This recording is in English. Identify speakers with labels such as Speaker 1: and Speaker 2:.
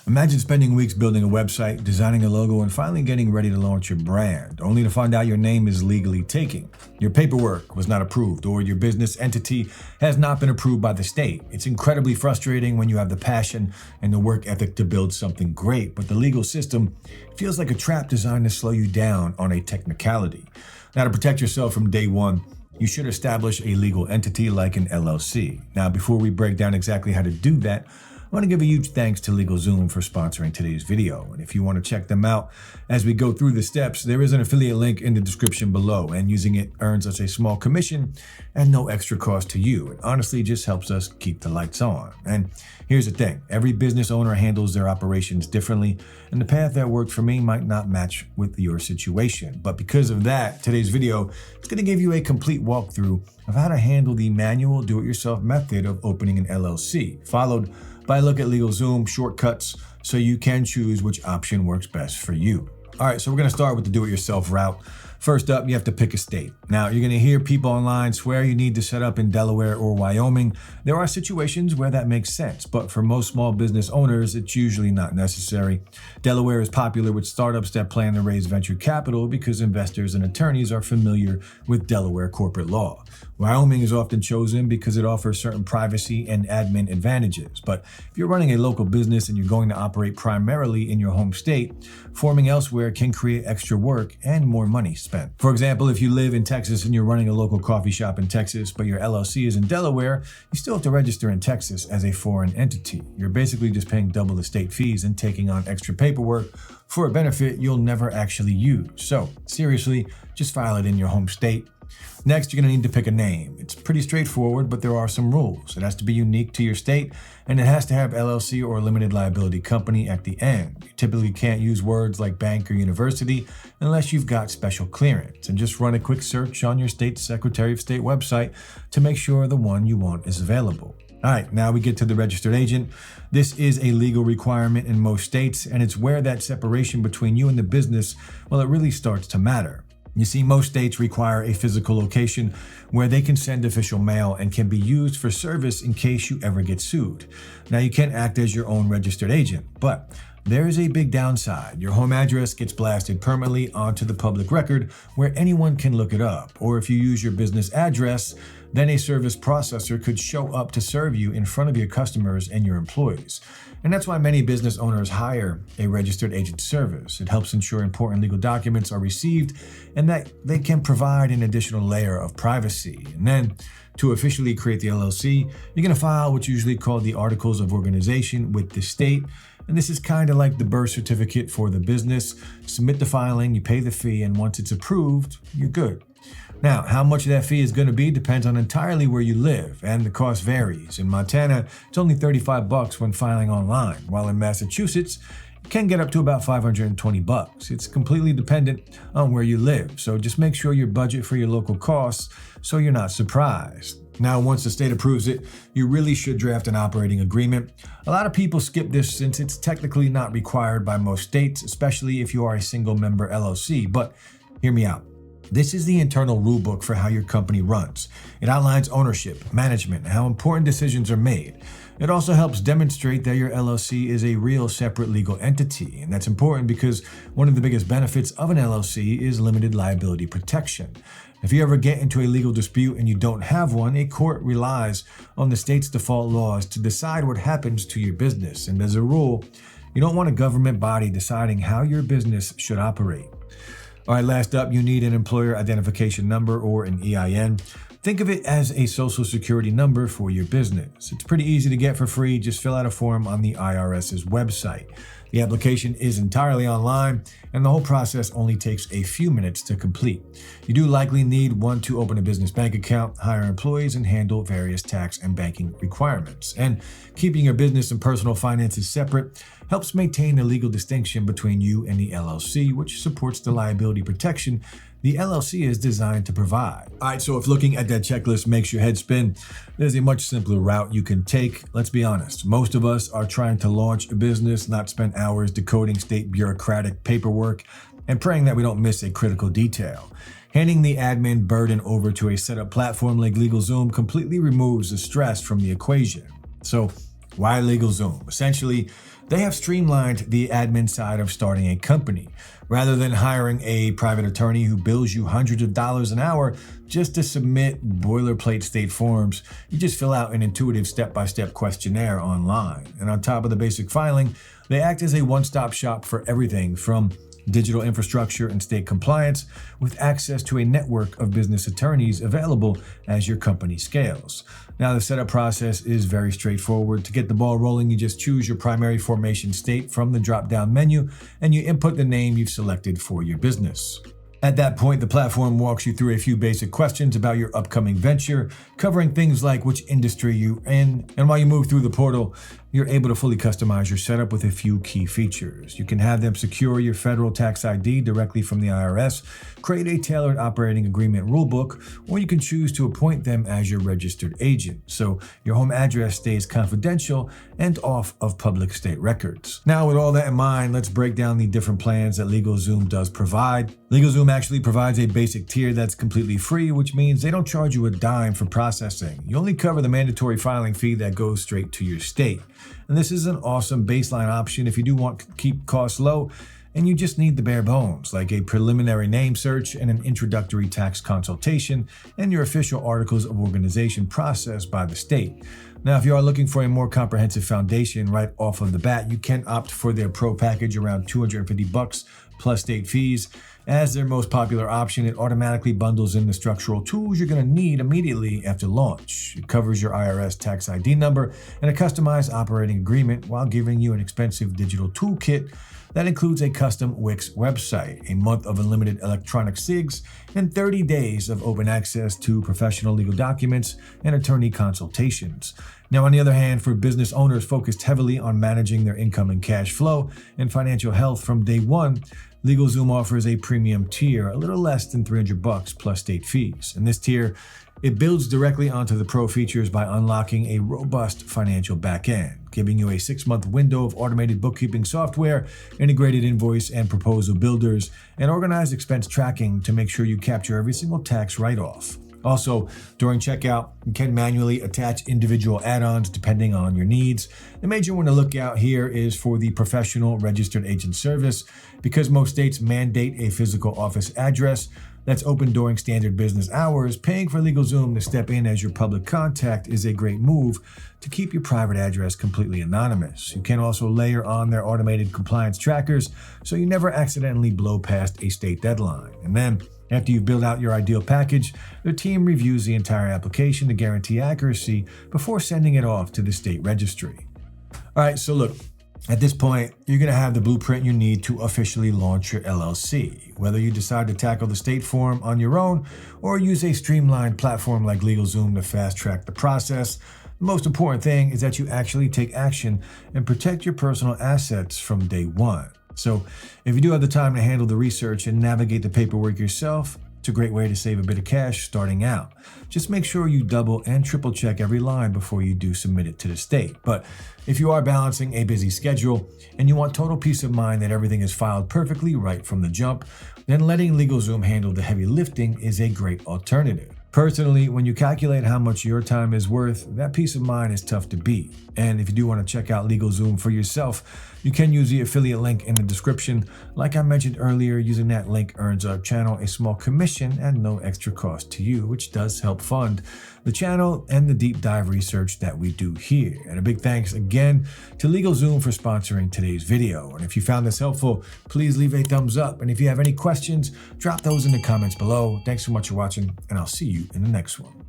Speaker 1: Imagine spending weeks building a website, designing a logo, and finally getting ready to launch your brand, only to find out your name is legally taken. Your paperwork was not approved, or your business entity has not been approved by the state. It's incredibly frustrating when you have the passion and the work ethic to build something great, but the legal system feels like a trap designed to slow you down on a technicality. Now, to protect yourself from day one, you should establish a legal entity like an LLC. Now, before we break down exactly how to do that, I want to give a huge thanks to LegalZoom for sponsoring today's video. And if you want to check them out as we go through the steps, there is an affiliate link in the description below, and using it earns us a small commission and no extra cost to you. It honestly just helps us keep the lights on. And here's the thing, every business owner handles their operations differently, and the path that worked for me might not match with your situation. But because of that, today's video is going to give you a complete walkthrough of how to handle the manual do-it-yourself method of opening an LLC, followed by a look at LegalZoom shortcuts so you can choose which option works best for you. All right, so we're gonna start with the do-it-yourself route. First up, you have to pick a state. Now, you're gonna hear people online swear you need to set up in Delaware or Wyoming. There are situations where that makes sense, but for most small business owners, it's usually not necessary. Delaware is popular with startups that plan to raise venture capital because investors and attorneys are familiar with Delaware corporate law. Wyoming is often chosen because it offers certain privacy and admin advantages. But if you're running a local business and you're going to operate primarily in your home state, forming elsewhere can create extra work and more money spent. For example, if you live in Texas and you're running a local coffee shop in Texas, but your LLC is in Delaware, you still have to register in Texas as a foreign entity. You're basically just paying double the state fees and taking on extra paperwork for a benefit you'll never actually use. So seriously, just file it in your home state. Next, you're going to need to pick a name. It's pretty straightforward, but there are some rules. It has to be unique to your state, and it has to have LLC or limited liability company at the end. You typically can't use words like bank or university unless you've got special clearance. And just run a quick search on your state's Secretary of State website to make sure the one you want is available. All right, now we get to the registered agent. This is a legal requirement in most states, and it's where that separation between you and the business, well, it really starts to matter. You see, most states require a physical location where they can send official mail and can be used for service in case you ever get sued. Now, you can act as your own registered agent, but there is a big downside. Your home address gets blasted permanently onto the public record where anyone can look it up. Or if you use your business address, then a service processor could show up to serve you in front of your customers and your employees. And that's why many business owners hire a registered agent service. It helps ensure important legal documents are received and that they can provide an additional layer of privacy. And then to officially create the LLC, you're going to file what's usually called the Articles of Organization with the state. And this is kind of like the birth certificate for the business. Submit the filing, you pay the fee, and once it's approved, you're good. Now, how much that fee is going to be depends on entirely where you live, and the cost varies. In Montana, it's only $35 when filing online, while in Massachusetts, it can get up to about $520. It's completely dependent on where you live, so just make sure you budget for your local costs so you're not surprised. Now, once the state approves it, you really should draft an operating agreement. A lot of people skip this since it's technically not required by most states, especially if you are a single member LLC, but hear me out. This is the internal rulebook for how your company runs. It outlines ownership, management, and how important decisions are made. It also helps demonstrate that your LLC is a real separate legal entity, and that's important because one of the biggest benefits of an LLC is limited liability protection. If you ever get into a legal dispute and you don't have one, a court relies on the state's default laws to decide what happens to your business. And as a rule, you don't want a government body deciding how your business should operate. All right, last up, you need an employer identification number or an EIN. Think of it as a social security number for your business. It's pretty easy to get for free. Just fill out a form on the IRS's website. The application is entirely online, and the whole process only takes a few minutes to complete. You do likely need one to open a business bank account, hire employees, and handle various tax and banking requirements. And keeping your business and personal finances separate helps maintain the legal distinction between you and the LLC, which supports the liability protection the LLC is designed to provide. All right, so if looking at that checklist makes your head spin, there's a much simpler route you can take. Let's be honest, most of us are trying to launch a business, not spend hours decoding state bureaucratic paperwork and praying that we don't miss a critical detail. Handing the admin burden over to a setup platform like LegalZoom completely removes the stress from the equation. So Why LegalZoom? Essentially, they have streamlined the admin side of starting a company. Rather than hiring a private attorney who bills you hundreds of dollars an hour just to submit boilerplate state forms, you just fill out an intuitive step-by-step questionnaire online. And on top of the basic filing, they act as a one-stop shop for everything from digital infrastructure and state compliance, with access to a network of business attorneys available as your company scales. Now, the setup process is very straightforward. To get the ball rolling, you just choose your primary formation state from the drop-down menu, and you input the name you've selected for your business. At that point, the platform walks you through a few basic questions about your upcoming venture, covering things like which industry you're in, and while you move through the portal, you're able to fully customize your setup with a few key features. You can have them secure your federal tax ID directly from the IRS, create a tailored operating agreement rulebook, or you can choose to appoint them as your registered agent, so your home address stays confidential and off of public state records. Now, with all that in mind, let's break down the different plans that LegalZoom does provide. LegalZoom actually provides a basic tier that's completely free, which means they don't charge you a dime for processing. You only cover the mandatory filing fee that goes straight to your state. And this is an awesome baseline option if you do want to keep costs low and you just need the bare bones, like a preliminary name search and an introductory tax consultation and your official articles of organization processed by the state. Now, if you are looking for a more comprehensive foundation right off of the bat, you can opt for their pro package around $250 plus state fees. As their most popular option, it automatically bundles in the structural tools you're going to need immediately after launch. It covers your IRS tax ID number and a customized operating agreement while giving you an expensive digital toolkit that includes a custom Wix website, a month of unlimited electronic SIGs, and 30 days of open access to professional legal documents and attorney consultations. Now, on the other hand, for business owners focused heavily on managing their income and cash flow and financial health from day one, LegalZoom offers a premium tier, a little less than $300 plus state fees. In this tier, it builds directly onto the pro features by unlocking a robust financial backend, giving you a 6-month window of automated bookkeeping software, integrated invoice and proposal builders, and organized expense tracking to make sure you capture every single tax write-off. Also, during checkout, you can manually attach individual add-ons depending on your needs. The major one to look out here is for the professional registered agent service. Because most states mandate a physical office address that's open during standard business hours, paying for LegalZoom to step in as your public contact is a great move to keep your private address completely anonymous. You can also layer on their automated compliance trackers so you never accidentally blow past a state deadline. And then, after you've built out your ideal package, the team reviews the entire application to guarantee accuracy before sending it off to the state registry. All right, so look, at this point, you're going to have the blueprint you need to officially launch your LLC. Whether you decide to tackle the state form on your own or use a streamlined platform like LegalZoom to fast-track the process, the most important thing is that you actually take action and protect your personal assets from day one. So if you do have the time to handle the research and navigate the paperwork yourself, it's a great way to save a bit of cash starting out. Just make sure you double and triple check every line before you do submit it to the state. But if you are balancing a busy schedule and you want total peace of mind that everything is filed perfectly right from the jump, then letting LegalZoom handle the heavy lifting is a great alternative. Personally, when you calculate how much your time is worth, that peace of mind is tough to beat. And if you do want to check out LegalZoom for yourself, you can use the affiliate link in the description. Like I mentioned earlier, using that link earns our channel a small commission at no extra cost to you, which does help fund the channel and the deep dive research that we do here. And a big thanks again to LegalZoom for sponsoring today's video. And if you found this helpful, please leave a thumbs up. And if you have any questions, drop those in the comments below. Thanks so much for watching, and I'll see you in the next one.